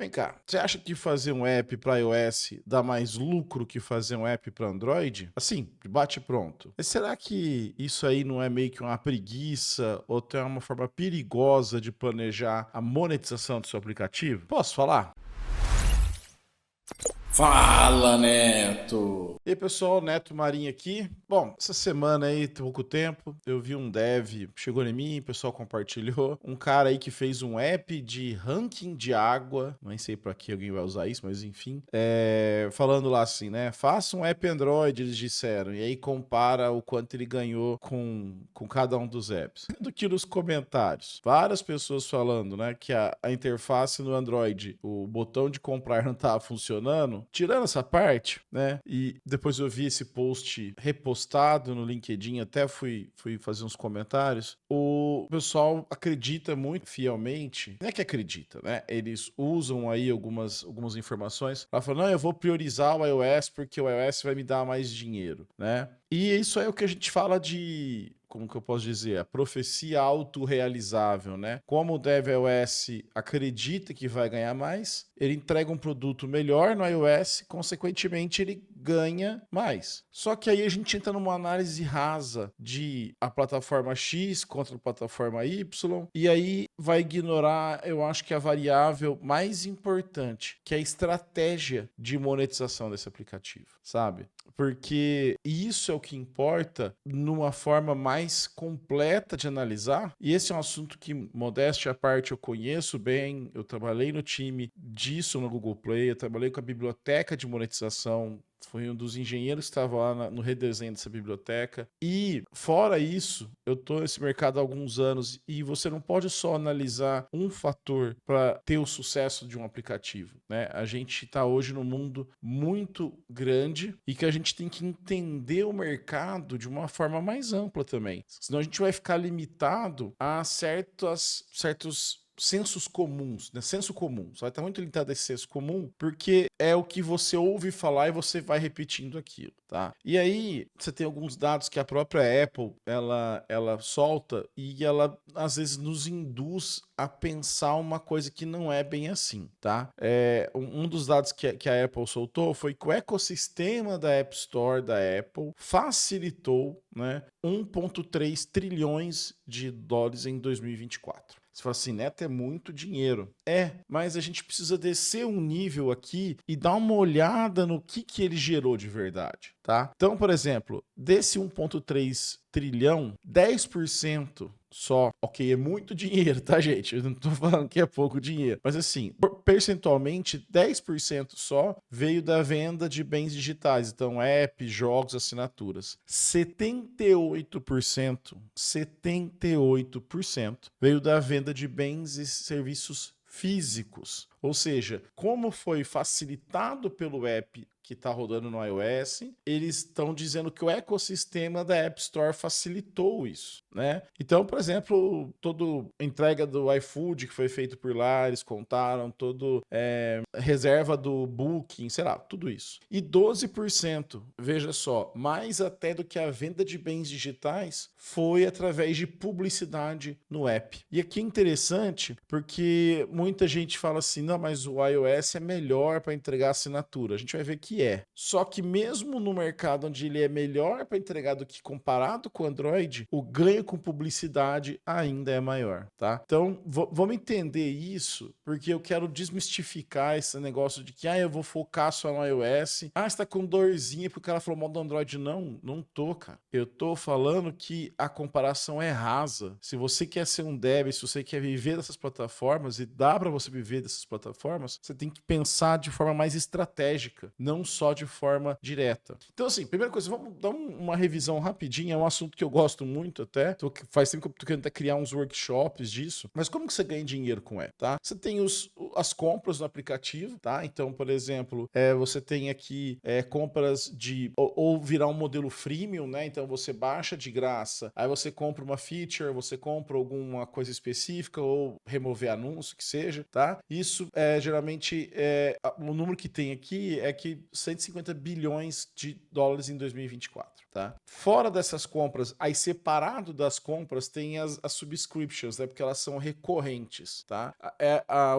Vem cá, você acha que fazer um app para iOS dá mais lucro que fazer um app para Android? Assim, de bate pronto. Mas será que isso aí não é meio que uma preguiça ou tem uma forma perigosa de planejar a monetização do seu aplicativo? Posso falar? Fala, Neto! E aí, pessoal, Neto Marinho aqui. Bom, essa semana aí, tem pouco tempo, eu vi um dev, chegou em mim, o pessoal compartilhou, um cara aí que fez um app de ranking de água, nem sei pra que alguém vai usar isso, mas enfim, falando lá assim, né, faça um app Android, eles disseram, e aí compara o quanto ele ganhou com cada um dos apps. Do que nos comentários, várias pessoas falando, né, que a interface no Android, o botão de comprar não tava funcionando, tirando essa parte, né, e depois eu vi esse post repostado no LinkedIn, até fui fazer uns comentários. O pessoal acredita muito fielmente, não é que acredita, né? Eles usam aí algumas informações para falar, não, eu vou priorizar o iOS porque o iOS vai me dar mais dinheiro, né? E isso é o que a gente fala de, como que eu posso dizer, a profecia autorrealizável, né? Como o DevOS acredita que vai ganhar mais, ele entrega um produto melhor no iOS, consequentemente ele ganha mais. Só que aí a gente entra numa análise rasa de a plataforma X contra a plataforma Y, e aí vai ignorar, eu acho que a variável mais importante, que é a estratégia de monetização desse aplicativo, sabe? Porque isso é o que importa numa forma mais completa de analisar. E esse é um assunto que, modéstia à parte, eu conheço bem. Eu trabalhei no time disso no Google Play, eu trabalhei com a biblioteca de monetização. Fui um dos engenheiros que estava lá no redesenho dessa biblioteca. E, fora isso, eu estou nesse mercado há alguns anos e você não pode só analisar um fator para ter o sucesso de um aplicativo, né? A gente está hoje num mundo muito grande e que a gente tem que entender o mercado de uma forma mais ampla também. Senão a gente vai ficar limitado a certos sensos comuns, né? Senso comum. Você vai estar muito limitado a esse senso comum, porque é o que você ouve falar e você vai repetindo aquilo, tá? E aí, você tem alguns dados que a própria Apple, ela solta e ela, às vezes, nos induz a pensar uma coisa que não é bem assim, tá? Um dos dados que a Apple soltou foi que o ecossistema da App Store da Apple facilitou, né, 1,3 trilhões de dólares em 2024. Você fala assim, Neto, é muito dinheiro. Mas a gente precisa descer um nível aqui e dar uma olhada no que ele gerou de verdade, tá? Então, por exemplo, desse 1,3 trilhão, 10% só, ok, é muito dinheiro, tá, gente? Eu não tô falando que é pouco dinheiro, mas assim, percentualmente, 10% só veio da venda de bens digitais, então app, jogos, assinaturas. 78% veio da venda de bens e serviços físicos. Ou seja, como foi facilitado pelo app que está rodando no iOS, eles estão dizendo que o ecossistema da App Store facilitou isso, né? Então, por exemplo, toda entrega do iFood que foi feito por lá, eles contaram, todo reserva do Booking, sei lá, tudo isso. E 12%, veja só, mais até do que a venda de bens digitais foi através de publicidade no app. E aqui é interessante porque muita gente fala assim, não, mas o iOS é melhor para entregar assinatura. A gente vai ver que é. Só que mesmo no mercado onde ele é melhor para entregar do que comparado com o Android, o ganho com publicidade ainda é maior, tá? Então, vamos entender isso, porque eu quero desmistificar esse negócio de que, eu vou focar só no iOS. Você tá com dorzinha porque o cara falou mal do Android. Não, não tô, cara. Eu tô falando que a comparação é rasa. Se você quer ser um dev, se você quer viver dessas plataformas, e dá para você viver dessas plataformas, você tem que pensar de forma mais estratégica, não só de forma direta. Então, assim, primeira coisa, vamos dar uma revisão rapidinha, é um assunto que eu gosto muito até, faz tempo que eu tô querendo criar uns workshops disso, mas como que você ganha dinheiro com app, tá? Você tem as compras no aplicativo, tá? Então, por exemplo, você tem aqui compras de, ou virar um modelo freemium, né? Então, você baixa de graça, aí você compra uma feature, você compra alguma coisa específica, ou remover anúncio, que seja, tá? Isso, geralmente, o número que tem aqui é que 150 bilhões de dólares em 2024, tá? Fora dessas compras, aí separado das compras, tem as subscriptions, né? Porque elas são recorrentes, tá?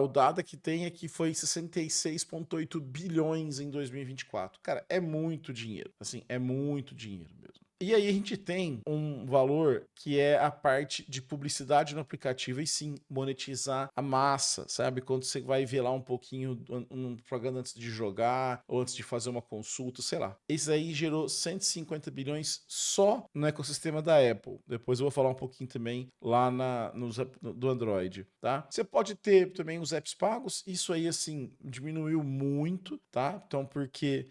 O dado que tem é que foi 66,8 bilhões em 2024. Cara, é muito dinheiro. Assim, é muito dinheiro mesmo. E aí a gente tem um valor que é a parte de publicidade no aplicativo e sim, monetizar a massa, sabe? Quando você vai ver lá um pouquinho um programa antes de jogar ou antes de fazer uma consulta, sei lá. Esse aí gerou 150 bilhões só no ecossistema da Apple. Depois eu vou falar um pouquinho também lá do Android, tá? Você pode ter também os apps pagos, isso aí, assim, diminuiu muito, tá? Então, porque...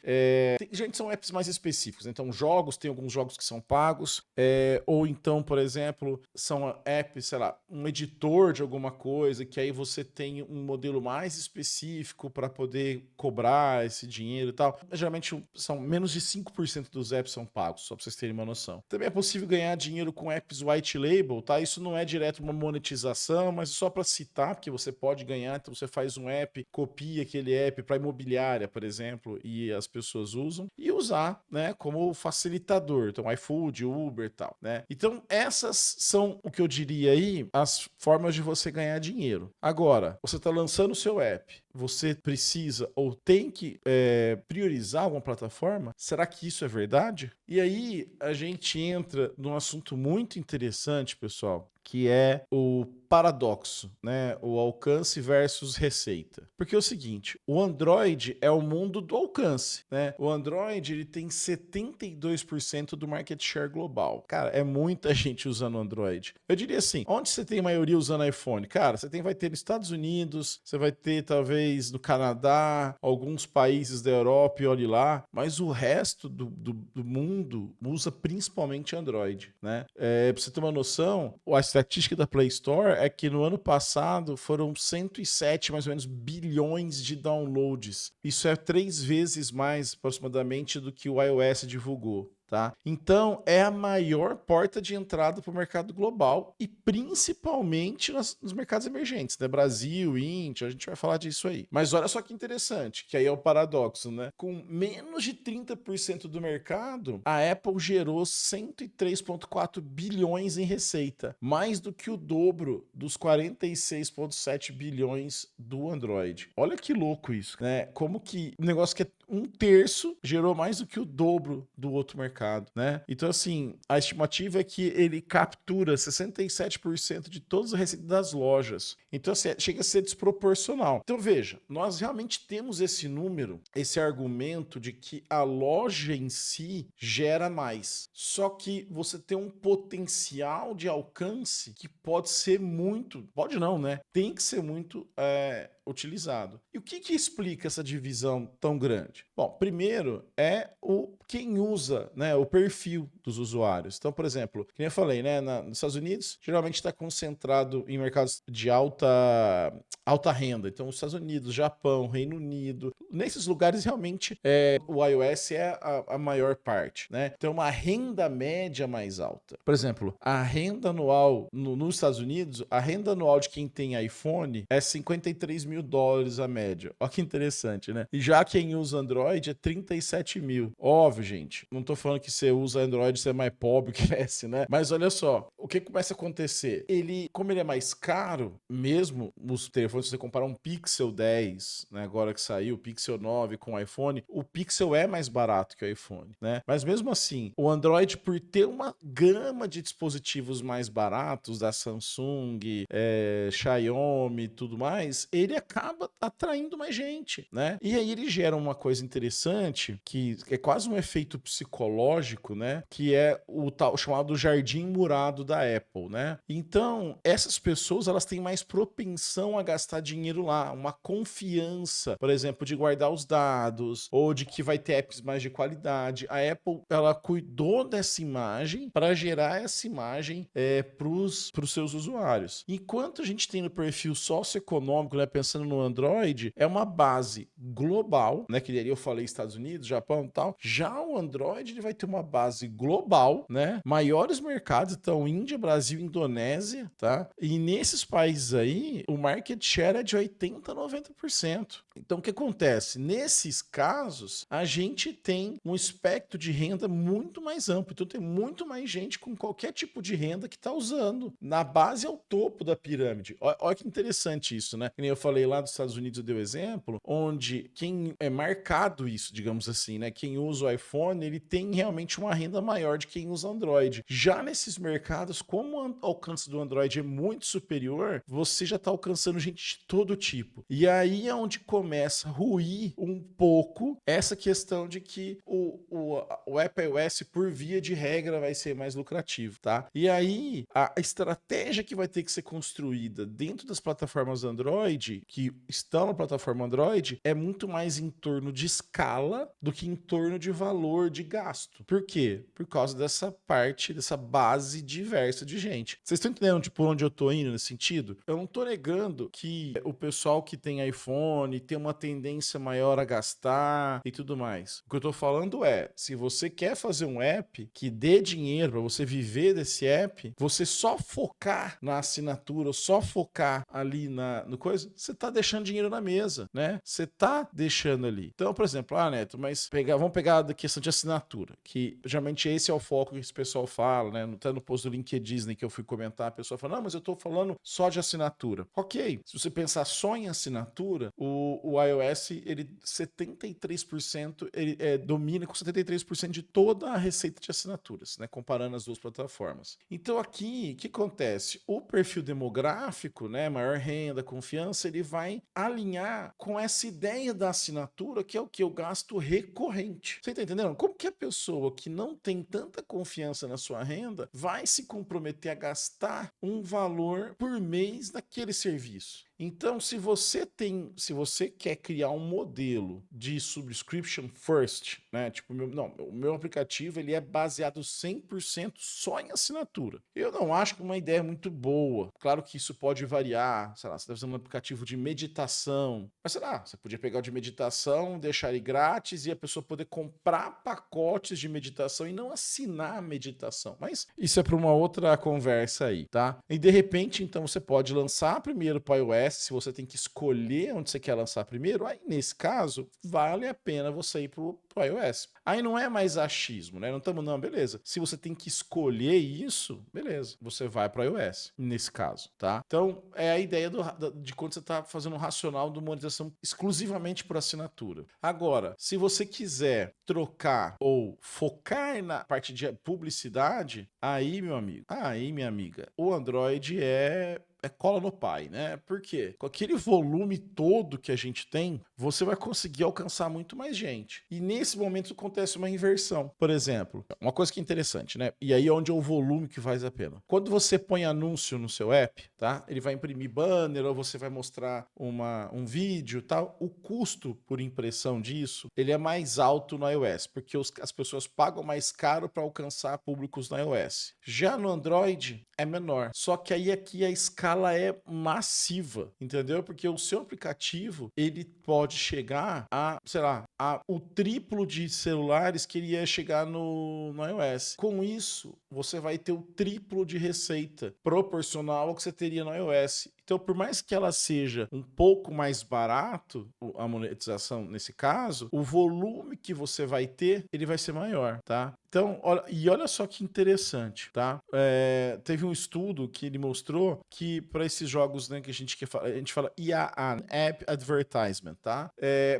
gente, são apps mais específicos, né? Então, tem alguns jogos que são pagos, ou então, por exemplo, são apps, sei lá, um editor de alguma coisa, que aí você tem um modelo mais específico para poder cobrar esse dinheiro e tal. Geralmente são menos de 5% dos apps são pagos, só para vocês terem uma noção. Também é possível ganhar dinheiro com apps white label, tá? Isso não é direto uma monetização, mas só para citar, porque você pode ganhar, então você faz um app, copia aquele app para imobiliária, por exemplo, e as pessoas usam, e usar, né, como facilitador. Então, iFood, Uber e tal, né? Então, essas são o que eu diria aí, as formas de você ganhar dinheiro. Agora, você está lançando o seu app, você precisa ou tem que priorizar alguma plataforma? Será que isso é verdade? E aí, a gente entra num assunto muito interessante, pessoal, que é o paradoxo, né? O alcance versus receita. Porque é o seguinte, o Android é o mundo do alcance, né? O Android, ele tem 72% do market share global. Cara, é muita gente usando Android. Eu diria assim, onde você tem maioria usando iPhone? Cara, vai ter nos Estados Unidos, você vai ter talvez no Canadá, alguns países da Europa e olhe lá, mas o resto do mundo usa principalmente Android, né? Pra você ter uma noção, a estatística da Play Store é que no ano passado foram 107, mais ou menos, bilhões de downloads. Isso é 3 vezes mais, aproximadamente, do que o iOS divulgou. Tá? Então, é a maior porta de entrada para o mercado global e principalmente nos mercados emergentes, né? Brasil, Índia, a gente vai falar disso aí. Mas olha só que interessante, que aí é o paradoxo, né? Com menos de 30% do mercado, a Apple gerou 103,4 bilhões em receita, mais do que o dobro dos 46,7 bilhões do Android. Olha que louco isso, né? Como que um negócio que é 1/3 gerou mais do que o dobro do outro mercado, né? Então, assim, a estimativa é que ele captura 67% de todas as receitas das lojas. Então, assim, chega a ser desproporcional. Então, veja, nós realmente temos esse número, esse argumento de que a loja em si gera mais. Só que você tem um potencial de alcance que pode ser muito... Pode não, né? Tem que ser muito... utilizado. E o que explica essa divisão tão grande? Bom, primeiro é quem usa, né, o perfil dos usuários. Então, por exemplo, como eu falei, né, nos Estados Unidos, geralmente está concentrado em mercados de alta renda. Então, os Estados Unidos, Japão, Reino Unido, nesses lugares realmente o iOS é a maior parte, né? Então, uma renda média mais alta. Por exemplo, a renda anual nos Estados Unidos, a renda anual de quem tem iPhone é $53 mil a média. Olha que interessante, né? E já quem usa Android é 37 mil. Óbvio, gente, não tô falando que você usa Android, você é mais pobre, cresce, né? Mas olha só, o que começa a acontecer? Como ele é mais caro, mesmo os telefones, se você comparar um Pixel 10, né, agora que saiu, o Pixel 9 com o iPhone, o Pixel é mais barato que o iPhone, né? Mas mesmo assim, o Android, por ter uma gama de dispositivos mais baratos, da Samsung, Xiaomi e tudo mais, ele acaba atraindo mais gente, né? E aí ele gera uma coisa interessante, que é quase um efeito psicológico, né? Que é o chamado jardim murado da Apple, né? Então, essas pessoas, elas têm mais propensão a gastar dinheiro lá, uma confiança, por exemplo, de guardar os dados, ou de que vai ter apps mais de qualidade. A Apple, ela cuidou dessa imagem para gerar essa imagem para os seus usuários. Enquanto a gente tem no perfil socioeconômico, né, pensando no Android, é uma base global, né, que daí eu falei Estados Unidos, Japão e tal. Já o Android, ele vai ter uma base global, né? Maiores mercados, então Índia, Brasil, Indonésia, tá? E nesses países aí, o market share é de 80% a 90%. Então, o que acontece? Nesses casos, a gente tem um espectro de renda muito mais amplo. Então, tem muito mais gente com qualquer tipo de renda que está usando. Na base ao topo da pirâmide. Olha que interessante isso, né? Que nem eu falei lá dos Estados Unidos, eu dei o exemplo, onde quem é marcado isso, digamos assim, né? Quem usa o iPhone, ele tem realmente uma renda maior de quem usa Android. Já nesses mercados, como o alcance do Android é muito superior, você já está alcançando gente de todo tipo. E aí é onde começa a ruir um pouco essa questão de que o Apple iOS, por via de regra, vai ser mais lucrativo, tá? E aí, a estratégia que vai ter que ser construída dentro das plataformas Android, que estão na plataforma Android, é muito mais em torno de escala do que em torno de valor de gasto. Por quê? Por causa dessa parte, dessa base diversa de gente. Vocês estão entendendo, tipo, onde eu tô indo nesse sentido? Eu não tô negando que o pessoal que tem iPhone tem uma tendência maior a gastar e tudo mais. O que eu tô falando é, se você quer fazer um app que dê dinheiro para você viver desse app, você só focar na assinatura, só focar ali no coisa, você tá deixando dinheiro na mesa, né? Você tá deixando ali. Então, por exemplo, Neto, mas vamos pegar a questão de assinatura, que geralmente esse é o foco que esse pessoal fala, né? Até no post do LinkedIn Disney que eu fui comentar, a pessoa fala, não, mas eu tô falando só de assinatura. Ok, se você pensar só em assinatura, o iOS, ele 73%, ele domina com 73% de toda a receita de assinaturas, né? Comparando as duas plataformas. Então aqui, o que acontece? O perfil demográfico, né? Maior renda, confiança, ele vai alinhar com essa ideia da assinatura, que é o que? O gasto recorrente. Você tá entendendo? Como que a pessoa que não tem tanta confiança na sua renda vai se comprometer a gastar um valor por mês naquele serviço? Então, se você quer criar um modelo de subscription first, né? Tipo, o meu aplicativo ele é baseado 100% só em assinatura. Eu não acho que uma ideia é muito boa. Claro que isso pode variar, sei lá, você está fazendo um aplicativo de meditação, mas sei lá, você podia pegar o de meditação, deixar ele grátis e a pessoa poder comprar pacotes de meditação e não assinar a meditação. Mas isso é para uma outra conversa aí, tá? E de repente, então, você pode lançar primeiro para iOS, se você tem que escolher onde você quer lançar primeiro, aí nesse caso, vale a pena você ir pro iOS. Aí não é mais achismo, né? Não, beleza. Se você tem que escolher isso, beleza, você vai para iOS, nesse caso, tá? Então, é a ideia de quando você está fazendo um racional de monetização exclusivamente por assinatura. Agora, se você quiser trocar ou focar na parte de publicidade, aí, meu amigo, aí, minha amiga, o Android é cola no pai, né? Por quê? Com aquele volume todo que a gente tem, você vai conseguir alcançar muito mais gente. E nesse momento acontece uma inversão. Por exemplo, uma coisa que é interessante, né? E aí é onde é o volume que faz a pena. Quando você põe anúncio no seu app, tá? Ele vai imprimir banner ou você vai mostrar um vídeo, tal. O custo por impressão disso, ele é mais alto no iOS, porque as pessoas pagam mais caro para alcançar públicos no iOS. Já no Android é menor. Só que aí aqui a escala é massiva, entendeu? Porque o seu aplicativo, ele pode chegar a, sei lá, o triplo de celulares que ele ia chegar no iOS. Com isso, você vai ter o triplo de receita proporcional ao que você teria no iOS. Então, por mais que ela seja um pouco mais barato, a monetização nesse caso, o volume que você vai ter, ele vai ser maior, tá? Então, olha só que interessante, tá? Teve um estudo que ele mostrou que para esses jogos, né, que a gente fala IAA, App Advertisement, tá?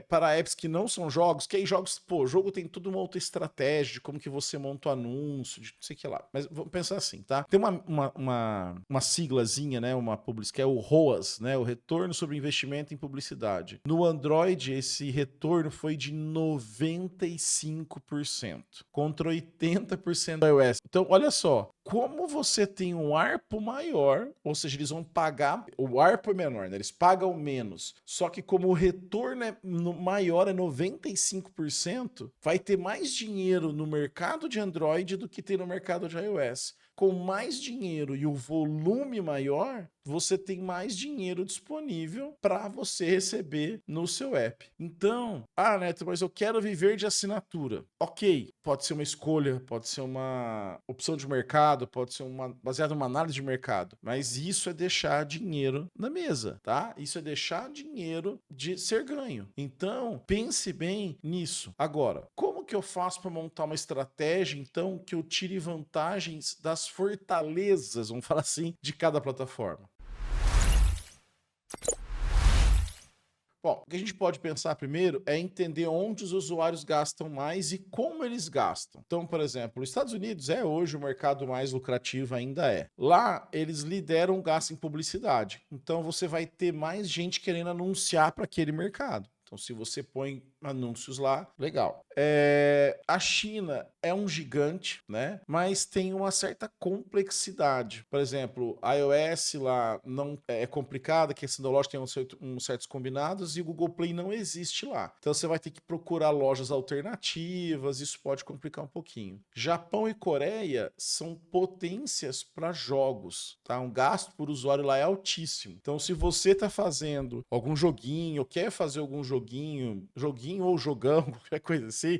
Para apps que não são jogos, que aí jogos, pô, o jogo tem toda uma outra estratégia de como que você monta o anúncio, de não sei o que lá. Mas vamos pensar assim, tá? Tem uma siglazinha, né, uma publicidade, que é o ROAS, né, o Retorno sobre Investimento em Publicidade. No Android, esse retorno foi de 95%, contra 80% do iOS. Então, olha só, como você tem um ARPU maior, ou seja, eles vão pagar, o ARPU é menor, né? Eles pagam menos, só que como o retorno é maior, é 95%, vai ter mais dinheiro no mercado de Android do que tem no mercado de iOS. Com mais dinheiro e o volume maior, você tem mais dinheiro disponível para você receber no seu app. Então, Neto, mas eu quero viver de assinatura. Ok, pode ser uma escolha, pode ser uma opção de mercado, mercado, pode ser baseado numa análise de mercado, mas isso é deixar dinheiro na mesa, tá? Isso é deixar dinheiro de ser ganho. Então, pense bem nisso. Agora, como que eu faço para montar uma estratégia, então, que eu tire vantagens das fortalezas, vamos falar assim, de cada plataforma? Bom, o que a gente pode pensar primeiro é entender onde os usuários gastam mais e como eles gastam. Então, por exemplo, os Estados Unidos é hoje o mercado mais lucrativo, ainda é. Lá, eles lideram o gasto em publicidade. Então, você vai ter mais gente querendo anunciar para aquele mercado. Então, se você põe anúncios lá, legal. A China é um gigante, né? Mas tem uma certa complexidade. Por exemplo, a iOS lá não é complicada, a questão da loja tem uns certos combinados e o Google Play não existe lá. Então você vai ter que procurar lojas alternativas, isso pode complicar um pouquinho. Japão e Coreia são potências para jogos, tá? Um gasto por usuário lá é altíssimo. Então se você está fazendo algum joguinho, ou quer fazer algum joguinho ou jogão, qualquer coisa assim,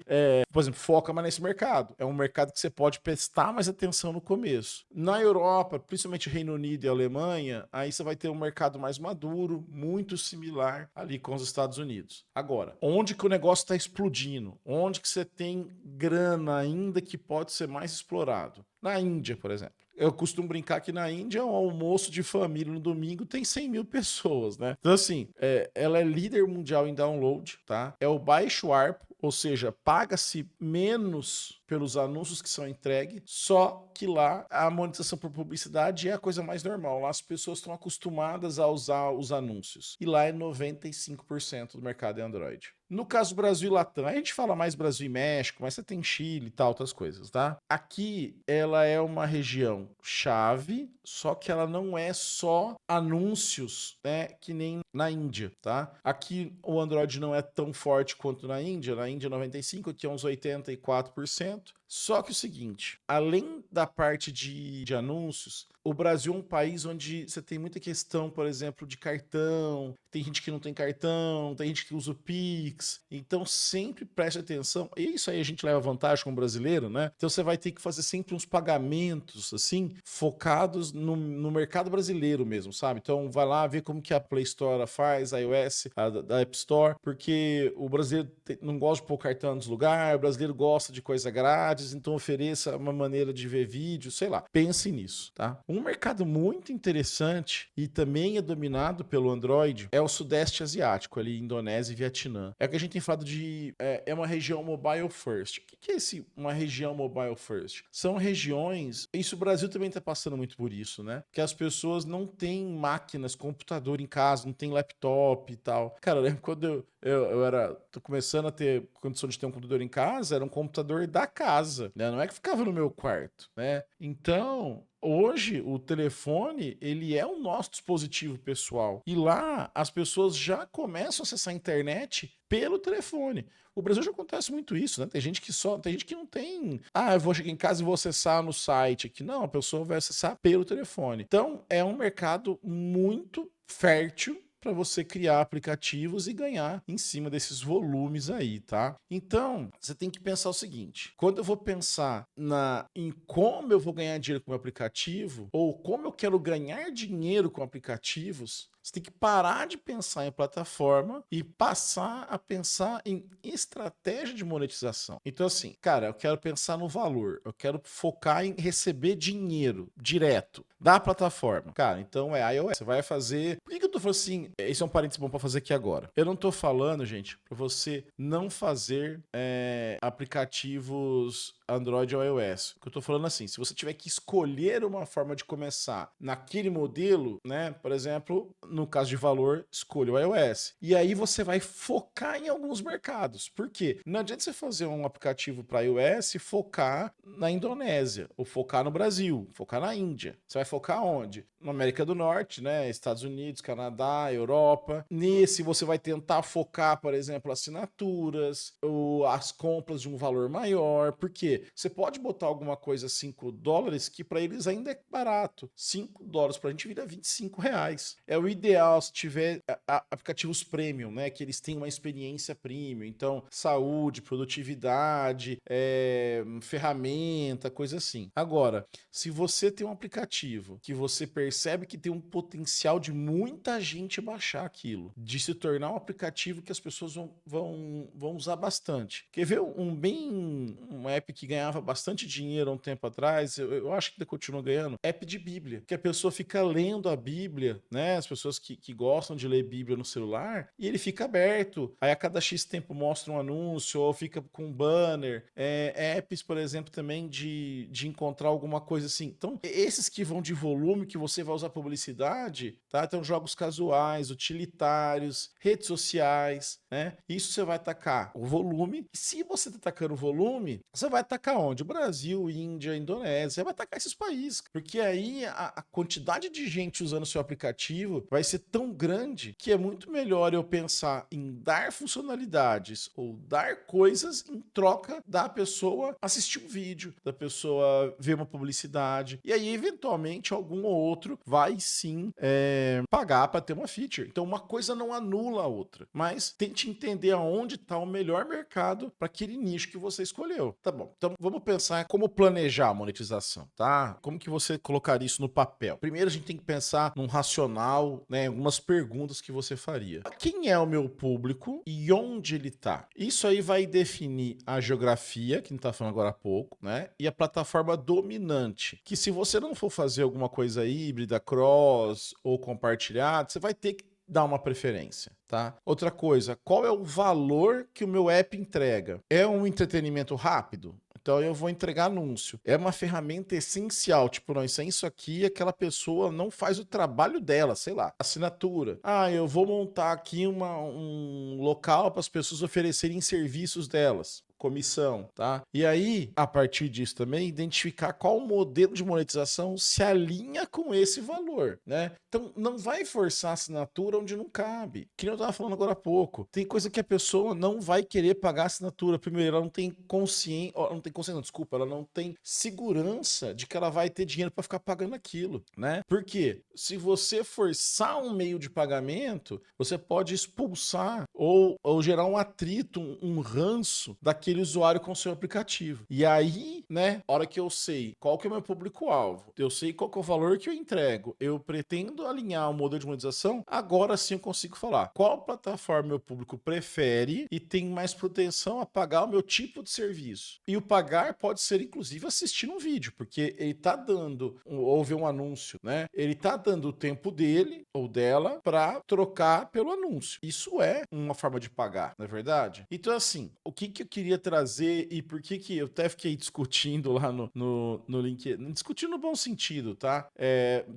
por exemplo, foca mais nesse mercado. É um mercado que você pode prestar mais atenção no começo. Na Europa, principalmente Reino Unido e Alemanha, aí você vai ter um mercado mais maduro, muito similar ali com os Estados Unidos. Agora, onde que o negócio está explodindo? Onde que você tem grana ainda que pode ser mais explorado? Na Índia, por exemplo. Eu costumo brincar que na Índia, um almoço de família no domingo tem 100 mil pessoas, né? Então, assim, ela é líder mundial em download, tá? É o baixo ARPU, ou seja, paga-se menos pelos anúncios que são entregues, só que lá a monetização por publicidade é a coisa mais normal. Lá as pessoas estão acostumadas a usar os anúncios. E lá é 95% do mercado é Android. No caso Brasil e Latam, a gente fala mais Brasil e México, mas você tem Chile e tal, outras coisas, tá? Aqui ela é uma região chave, só que ela não é só anúncios, né, que nem na Índia, tá? Aqui o Android não é tão forte quanto na Índia 95%, aqui é uns 84%. Só que o seguinte, além da parte de anúncios, o Brasil é um país onde você tem muita questão, por exemplo, de cartão, tem gente que não tem cartão, tem gente que usa o Pix, então sempre preste atenção, e isso aí a gente leva vantagem como brasileiro, né? Então você vai ter que fazer sempre uns pagamentos, assim, focados no mercado brasileiro mesmo, sabe? Então vai lá ver como que a Play Store faz, a iOS, da App Store, porque o brasileiro não gosta de pôr cartão nos lugares, o brasileiro gosta de coisa grátis, então ofereça uma maneira de ver vídeo, sei lá, pense nisso, tá? Um mercado muito interessante e também é dominado pelo Android é o Sudeste Asiático, ali Indonésia e Vietnã. É o que a gente tem falado de... É uma região mobile first. O que é uma região mobile first? São regiões... Isso o Brasil também está passando muito por isso, né? Que as pessoas não têm máquinas, computador em casa, não tem laptop e tal. Cara, eu lembro quando tô começando a ter condição de ter um computador em casa, era um computador da casa, né? Não é que ficava no meu quarto, né? Então, hoje o telefone, ele é o nosso dispositivo pessoal. E lá as pessoas já começam a acessar a internet pelo telefone. O Brasil já acontece muito isso, né? Tem gente que não tem, eu vou chegar em casa e vou acessar no site aqui. Não, a pessoa vai acessar pelo telefone. Então, é um mercado muito fértil para você criar aplicativos e ganhar em cima desses volumes aí, tá? Então, você tem que pensar o seguinte, quando eu vou pensar em como eu vou ganhar dinheiro com o meu aplicativo, ou como eu quero ganhar dinheiro com aplicativos, você tem que parar de pensar em plataforma e passar a pensar em estratégia de monetização. Então, assim, cara, eu quero pensar no valor, eu quero focar em receber dinheiro direto da plataforma. Cara, então é iOS. Você vai fazer... Por que eu tô falando assim? Esse é um parênteses bom pra fazer aqui agora. Eu não tô falando, gente, pra você não fazer aplicativos Android ou iOS. O que eu tô falando assim, se você tiver que escolher uma forma de começar naquele modelo, né? Por exemplo, no caso de valor, escolha o iOS. E aí você vai focar em alguns mercados. Por quê? Não adianta você fazer um aplicativo para iOS e focar na Indonésia, ou focar no Brasil, focar na Índia. Você vai focar onde? Na América do Norte, né? Estados Unidos, Canadá, Europa. Nesse você vai tentar focar, por exemplo, assinaturas, ou as compras de um valor maior. Por quê? Você pode botar alguma coisa $5 que para eles ainda é barato. $5 pra gente vira R$25. É o ideal ideal se tiver aplicativos premium, né? Que eles têm uma experiência premium. Então, saúde, produtividade, ferramenta, coisa assim. Agora, se você tem um aplicativo que você percebe que tem um potencial de muita gente baixar aquilo, de se tornar um aplicativo que as pessoas vão usar bastante. Quer ver um app que ganhava bastante dinheiro há um tempo atrás, eu acho que ainda continua ganhando, app de Bíblia, que a pessoa fica lendo a Bíblia, né? As pessoas que gostam de ler Bíblia no celular, e ele fica aberto. Aí a cada X tempo mostra um anúncio, ou fica com um banner. Apps, por exemplo, também de encontrar alguma coisa assim. Então, esses que vão de volume, que você vai usar publicidade, tá? Então, jogos casuais, utilitários, redes sociais, né? Isso você vai atacar o volume. E se você está atacando o volume, você vai atacar onde? O Brasil, Índia, Indonésia. Você vai atacar esses países. Porque aí a quantidade de gente usando o seu aplicativo vai ser tão grande que é muito melhor eu pensar em dar funcionalidades ou dar coisas em troca da pessoa assistir um vídeo, da pessoa ver uma publicidade. E aí, eventualmente, algum ou outro vai sim pagar para ter uma feature. Então, uma coisa não anula a outra. Mas tente entender aonde está o melhor mercado para aquele nicho que você escolheu. Tá bom. Então, vamos pensar como planejar a monetização, tá? Como que você colocaria isso no papel? Primeiro, a gente tem que pensar num racional, né? Algumas perguntas que você faria. Quem é o meu público e onde ele está? Isso aí vai definir a geografia, que a gente tá falando agora há pouco, né? E a plataforma dominante, que se você não for fazer alguma coisa híbrida, cross ou compartilhado, você vai ter que dar uma preferência, tá? Outra coisa, qual é o valor que o meu app entrega? É um entretenimento rápido? Então eu vou entregar anúncio. É uma ferramenta essencial, tipo, não, sem isso aqui, aquela pessoa não faz o trabalho dela, sei lá. Assinatura. Eu vou montar aqui um local para as pessoas oferecerem serviços delas. Comissão, tá? E aí, a partir disso também, identificar qual modelo de monetização se alinha com esse valor, né? Então, não vai forçar assinatura onde não cabe. Que nem eu tava falando agora há pouco. Tem coisa que a pessoa não vai querer pagar assinatura. Primeiro, ela não tem consciência, desculpa, ela não tem segurança de que ela vai ter dinheiro para ficar pagando aquilo, né? Por quê? Se você forçar um meio de pagamento, você pode expulsar ou gerar um atrito, um ranço daquele usuário com o seu aplicativo. E aí, né, a hora que eu sei qual que é o meu público-alvo, eu sei qual que é o valor que eu entrego, eu pretendo alinhar o modelo de monetização, agora sim eu consigo falar qual plataforma meu público prefere e tem mais proteção a pagar o meu tipo de serviço. E o pagar pode ser, inclusive, assistindo um vídeo, porque ele tá dando, ou ver um anúncio, né? Ele tá dando o tempo dele ou dela para trocar pelo anúncio. Isso é uma forma de pagar, não é verdade? Então, assim, o que eu queria trazer e por que eu até fiquei discutindo lá no LinkedIn, discutindo no bom sentido, tá?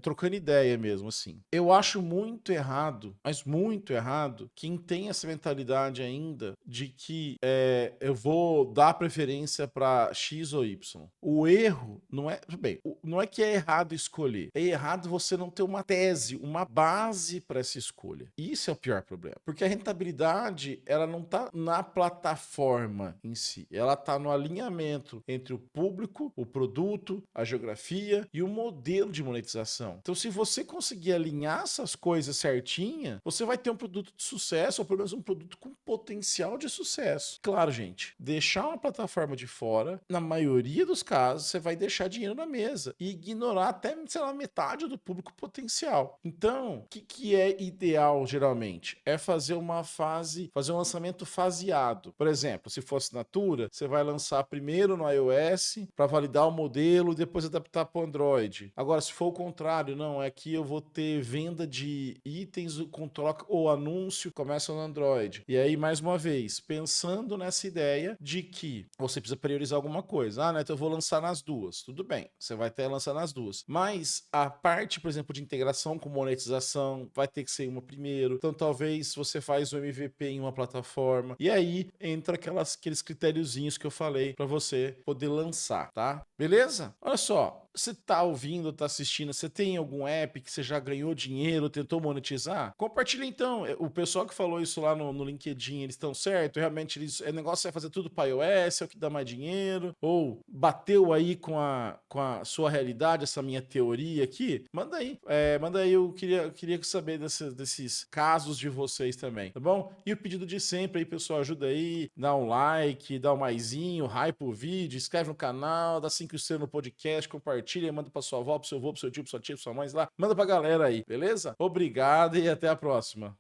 Trocando ideia mesmo, assim. Eu acho muito errado, mas muito errado, quem tem essa mentalidade ainda de que eu vou dar preferência para X ou Y. O erro não é, bem, não é que é errado escolher, é errado você não ter uma tese, uma base para essa escolha. Isso é o pior problema, porque a rentabilidade, ela não tá na plataforma em si, ela tá no alinhamento entre o público, o produto, a geografia e o modelo de monetização. Então, se você conseguir alinhar essas coisas certinha, você vai ter um produto de sucesso, ou pelo menos um produto com potencial de sucesso. Claro, gente, deixar uma plataforma de fora, na maioria dos casos, você vai deixar dinheiro na mesa e ignorar até, sei lá, metade do público potencial. Então, o que é ideal, geralmente? É fazer um lançamento faseado. Por exemplo, se for assinatura, você vai lançar primeiro no iOS para validar o modelo e depois adaptar para o Android. Agora, se for o contrário, não, é que eu vou ter venda de itens com troca ou anúncio, começa no Android. E aí, mais uma vez, pensando nessa ideia de que você precisa priorizar alguma coisa. Neto, eu vou lançar nas duas. Tudo bem, você vai ter que lançar nas duas. Mas a parte, por exemplo, de integração com monetização vai ter que ser uma primeiro. Então, talvez você faz o MVP em uma plataforma. E aí, entra aqueles critériozinhos que eu falei para você poder lançar, tá? Beleza? Olha só. Você tá ouvindo, tá assistindo, você tem algum app que você já ganhou dinheiro, tentou monetizar? Compartilha então. O pessoal que falou isso lá no LinkedIn, eles estão certo? Realmente, o negócio é fazer tudo para iOS, é o que dá mais dinheiro? Ou bateu aí com a sua realidade, essa minha teoria aqui? Manda aí. Manda aí, eu queria saber desses casos de vocês também, tá bom? E o pedido de sempre aí, pessoal, ajuda aí, dá um like, dá um maisinho, hype o vídeo, inscreve no canal, dá 5 estrelas no podcast, compartilha, manda pra sua avó, pro seu avô, pro seu tio, pra sua tia, pra sua mãe lá. Manda pra galera aí, beleza? Obrigado e até a próxima.